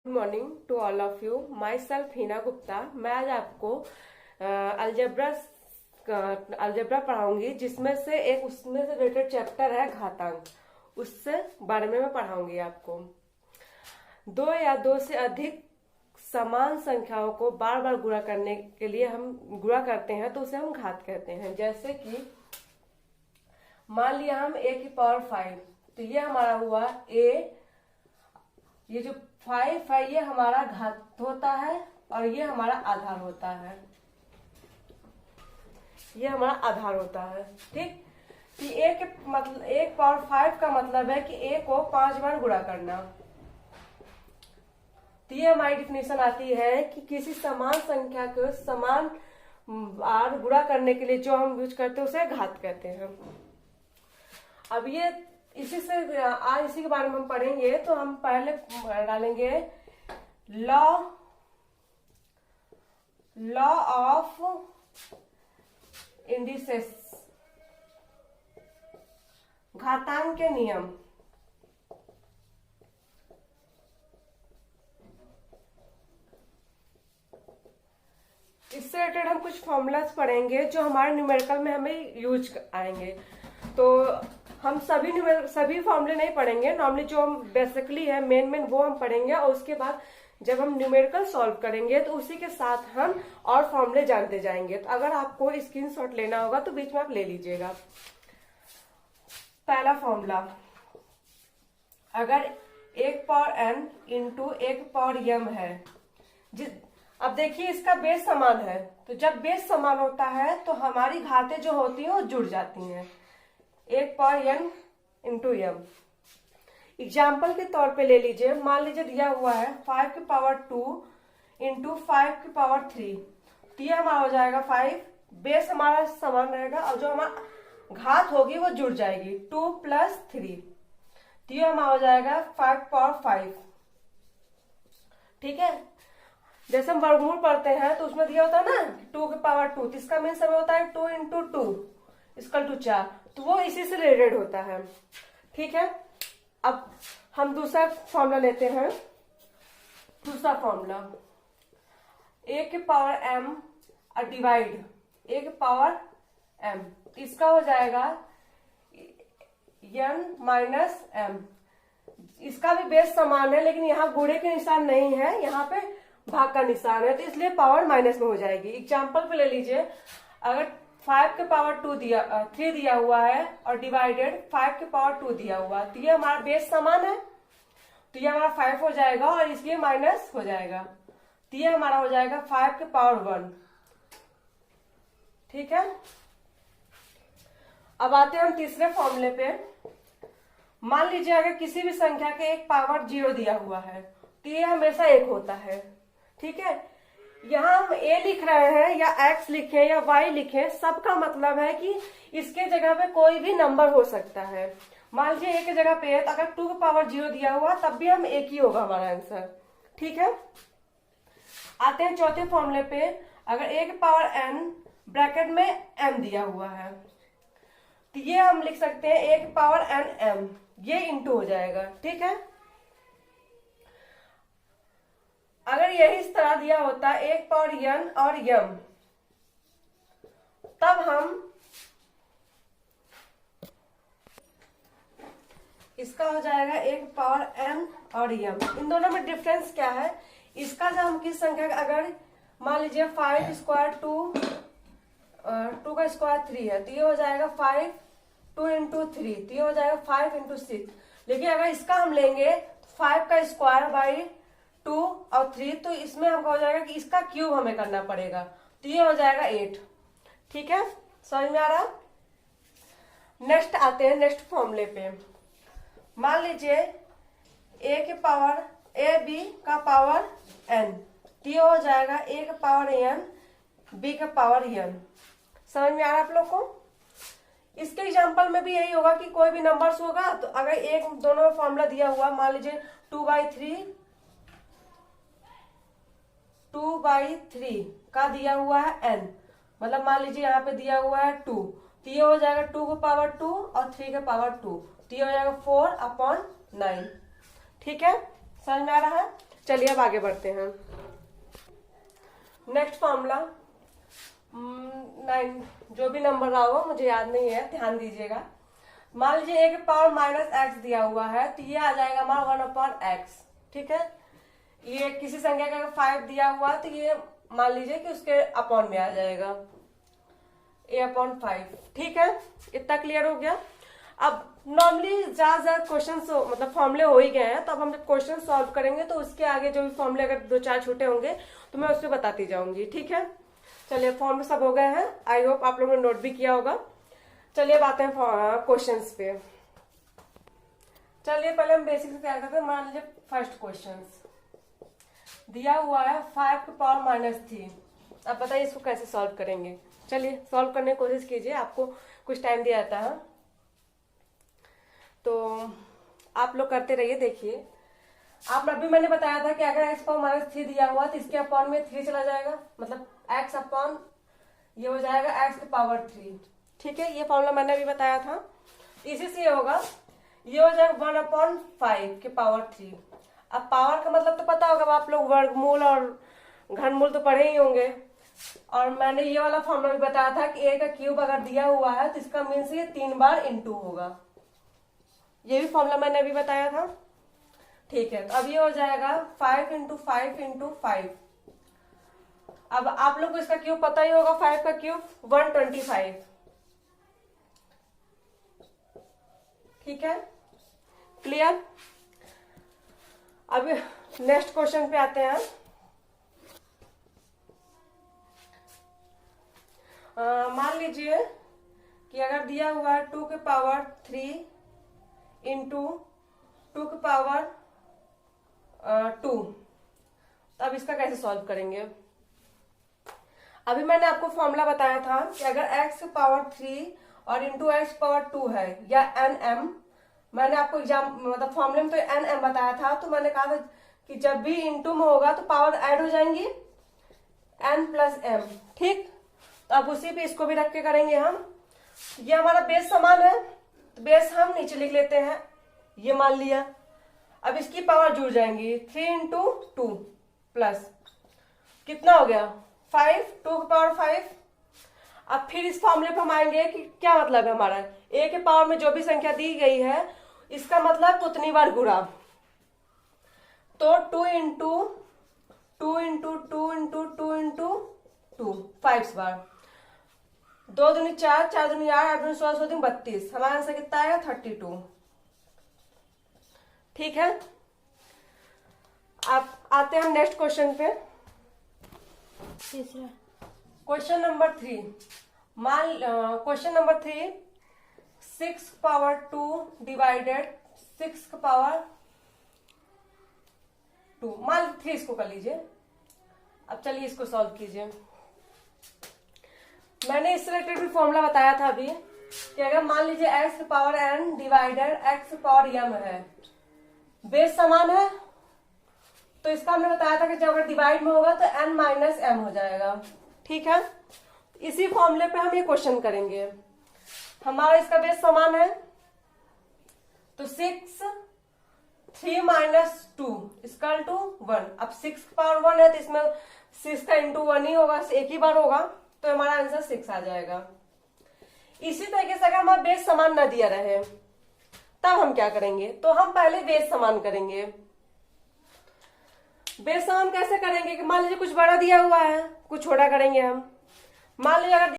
Good morning to all of you. Myself Hina Gupta. मैं आज आपको अलजेब्रा अलजेब्रा पढ़ाऊंगी, जिसमें से एक उसमें से रिलेटेड चैप्टर है घातांक। उससे बारे में मैं पढ़ाऊंगी आपको। दो या दो से अधिक समान संख्याओं को बार बार गुणा करने के लिए हम गुणा करते हैं तो उसे हम घात कहते हैं। जैसे कि मान लिया हम a की पावर 5, तो ये हमारा हुआ a। ये जो 5 है ये हमारा घात होता है और ये हमारा आधार होता है। ये हमारा आधार होता है, ठीक। कि a के मतलब एक पावर 5 का मतलब है कि a को 5 बार गुणा करना। तो ये हमारी डिफिनेशन आती है कि किसी समान संख्या को समान बार गुणा करने के लिए जो हम यूज करते हैं उसे घात कहते हैं। अब ये इसी से आज इसी के बारे में हम पढ़ेंगे। तो हम पहले डालेंगे लॉ ऑफ इंडिसेस, घातांक के नियम। इससे रिलेटेड हम कुछ फॉर्मूलाज पढ़ेंगे जो हमारे न्यूमेरिकल में हमें यूज आएंगे। तो हम सभी फॉर्मूले नहीं पढ़ेंगे, नॉर्मली जो हम बेसिकली है मेन वो हम पढ़ेंगे। और उसके बाद जब हम न्यूमेरिकल सॉल्व करेंगे तो उसी के साथ हम और फॉर्मूले जानते जाएंगे। तो अगर आपको स्क्रीनशॉट लेना होगा तो बीच में आप ले लीजिएगा। पहला फॉर्मूला, अगर 1 power n into 1 power m है। अब देखिए इसका बेस समान है, तो जब बेस समान होता है तो हमारी घातें जो होती हैं वो जुड़ जाती हैं। 1 power n into m। Example के तौर पे ले लीजिए, मान लीजिए दिया हुआ है 5 की पावर 2 इंटू 5 की पावर 3। तो ये हमारा हो जाएगा 5, बेस हमारा समान रहेगा और जो हमारा घात होगी वो जुड़ जाएगी 2 प्लस 3। तो ये हमारा हो जाएगा 5 पावर 5, ठीक है। जैसे हम वर्गमूल पढ़ते हैं तो उसमें दिया होता है ना 2 की पावर 2, तो इसका मीन समय होता है 2 इंटू 2 इक्वल टू 4। तो वो इसी से रिलेटेड होता है, ठीक है। अब हम दूसरा फॉर्मूला लेते हैं। दूसरा फॉर्मूला, a के पावर m डिवाइड a के पावर m, इसका हो जाएगा n माइनस m। इसका भी बेस समान है, लेकिन यहाँ गुणे के निशान नहीं है, यहाँ पे भाग का निशान है, तो इसलिए पावर माइनस में हो जाएगी। एग्जाम्पल पे ले लीजिए, अगर 5 के पावर 3 दिया हुआ है और डिवाइडेड 5 के पावर 2 दिया हुआ है, तो ये हमारा बेस समान है, तो ये हमारा 5 हो जाएगा और इसलिए माइनस हो जाएगा। तो ये हमारा हो जाएगा 5 के पावर 1, ठीक है। अब आते हैं हम तीसरे फॉर्मूले पे। मान लीजिए अगर किसी भी संख्या के एक पावर 0 दिया हुआ है तो ये हमेशा 1 होता है, ठीक है। यहाँ हम a लिख रहे हैं या x लिखे या y लिखे, सबका मतलब है कि इसके जगह पे कोई भी नंबर हो सकता है। मान लीजिए a की जगह पे है, तो अगर 2 की पावर 0 दिया हुआ तब भी हम एक ही होगा हमारा आंसर, ठीक है। आते हैं चौथे फॉर्मूले पे। अगर a की पावर n ब्रैकेट में m दिया हुआ है, तो ये हम लिख सकते हैं a की पावर n m, ये इंटू हो जाएगा, ठीक है। अगर यही इस तरह दिया होता 1 पावर n और m, तब हम इसका हो जाएगा 1 पावर n और m। इन दोनों में डिफरेंस क्या है? इसका जब हम किस संख्या का, अगर मान लीजिए 5 स्क्वायर 2 का स्क्वायर 3 है, तो ये हो जाएगा 5 2 इंटू 3, तो ये हो जाएगा 5 इंटू 6। लेकिन अगर इसका हम लेंगे 5 का स्क्वायर बाई 2 और 3, तो इसमें हमको हो जाएगा कि इसका क्यूब हमें करना पड़ेगा, तो ये हो जाएगा 8, ठीक है। समझ में आ रहा? नेक्स्ट आते हैं नेक्स्ट फॉर्मूले पे। मान लीजिए a के पावर b का पावर n, तो ये हो जाएगा a का पावर n b का पावर n। समझ में आ रहा है आप लोग को? इसके एग्जाम्पल में भी यही होगा कि कोई भी नंबर्स होगा, तो अगर एक दोनों में फॉर्मूला दिया हुआ, मान लीजिए 2/3 का दिया हुआ है n, मतलब मान लीजिए यहाँ पे दिया हुआ है 2, तो ये हो जाएगा 2 का पावर 2 और 3 का पावर 2, तो ये हो जाएगा 4/9, ठीक है। समझ में आ रहा है? चलिए अब आगे बढ़ते हैं। नेक्स्ट फॉर्मूला 9, जो भी नंबर रहा हो मुझे याद नहीं है, ध्यान दीजिएगा। मान लीजिए ए के पावर -x दिया हुआ है, तो ये आ जाएगा हमारा 1/x। ठीक है, ये किसी संख्या का 5 दिया हुआ है तो ये मान लीजिए कि उसके अपॉन में आ जाएगा a/5। ठीक है, इतना क्लियर हो गया। अब नॉर्मली ज्यादा क्वेश्चन मतलब फॉर्मूले हो ही गए हैं, तो अब हम जब क्वेश्चन सॉल्व करेंगे तो उसके आगे जो भी फॉर्मूले अगर 2-4 छूटे होंगे तो मैं उसको बताती जाऊंगी। ठीक है, चलिए फॉर्मूले सब हो गए हैं, आई होप आप लोगों ने नोट भी किया होगा। चलिए बात है क्वेश्चंस पे। चलिए पहले हम बेसिक से तैयार करते हैं। मान लीजिए फर्स्ट क्वेश्चन दिया हुआ है 5 की पावर -3। अब बताइए इसको कैसे सॉल्व करेंगे। चलिए सॉल्व करने की कोशिश कीजिए, आपको कुछ टाइम दिया जाता है तो आप लोग करते रहिए। देखिए आप अभी मैंने बताया था कि अगर x पावर -3 दिया हुआ तो इसके अपॉन में 3 चला जाएगा, मतलब x अपॉन ये हो जाएगा x की पावर 3। ठीक है, ये फॉर्मूला मैंने अभी बताया था। इसी से ये होगा, ये हो जाएगा 1/5 की पावर 3। अब पावर का मतलब तो पता होगा, आप लोग वर्गमूल और घनमूल तो पढ़े ही होंगे। और मैंने ये वाला फॉर्मूला भी बताया था कि a का क्यूब अगर दिया हुआ है तो इसका मीन्स ये 3 बार इंटू होगा। ये भी फॉर्मूला मैंने अभी बताया था। ठीक है, तो अब ये हो जाएगा 5 × 5 × 5। अब आप लोग को इसका क्यूब पता ही होगा, 5 का क्यूब 125। ठीक है, क्लियर। अब नेक्स्ट क्वेश्चन पे आते हैं। मान लीजिए कि अगर दिया हुआ है 2 की पावर 3 इंटू 2 की पावर 2, अब इसका कैसे सॉल्व करेंगे। अभी मैंने आपको फॉर्मूला बताया था कि अगर x की पावर 3 और इंटू x पावर 2 है या nm, मैंने आपको एग्जाम मतलब फॉर्मूले में तो nm बताया था, तो मैंने कहा था कि जब भी इंटू में होगा तो पावर ऐड हो जाएंगी n + m। ठीक, तो अब उसी पे इसको भी रख के करेंगे हम। ये हमारा बेस समान है तो बेस हम नीचे लिख लेते हैं, ये मान लिया। अब इसकी पावर जुड़ जाएंगी, 3 × 2 प्लस कितना हो गया 5, 2 की पावर 5। अब फिर इस फॉर्मूले पे हम आएंगे कि क्या मतलब है हमारा, a के पावर में जो भी संख्या दी गई है इसका मतलब उतनी बार गुणा। तो 2 × 2 × 2 × 2 × 2 5 बार, 2 दूनी 4, 4 दूनी 8, 8 दूनी 16, 16 32। हमारा आंसर कितना आएगा 32। ठीक है, आप आते हैं नेक्स्ट क्वेश्चन पे। तीसरा question number 3। Question number 3, 6 power 2 divided 6 की पावर 2। मान 3 इसको कर लीजिए। अब चलिए इसको सॉल्व कीजिए। मैंने इससे रिलेटेड भी फॉर्मूला बताया था अभी कि अगर मान लीजिए x की पावर n डिवाइडेड x की पावर m है, बेस समान है, तो इसका हमने बताया था कि जब अगर डिवाइड में होगा तो n - m हो जाएगा। ठीक है, इसी फॉर्मूले पे हम ये क्वेश्चन करेंगे। हमारा इसका बेस समान है तो 6 3 - 2 = 1। अब 6 की पावर 1 है तो इसमें 6 का इंटू 1 ही होगा, एक ही बार होगा, तो हमारा आंसर 6 आ जाएगा। इसी तरीके से अगर हमारा बेस समान न दिया रहे तब हम क्या करेंगे, तो हम पहले बेस समान करेंगे। बेस समान कैसे करेंगे कि मान लीजिए कुछ बड़ा दिया हुआ है, कुछ छोटा करेंगे हम। मान लीजिए अगर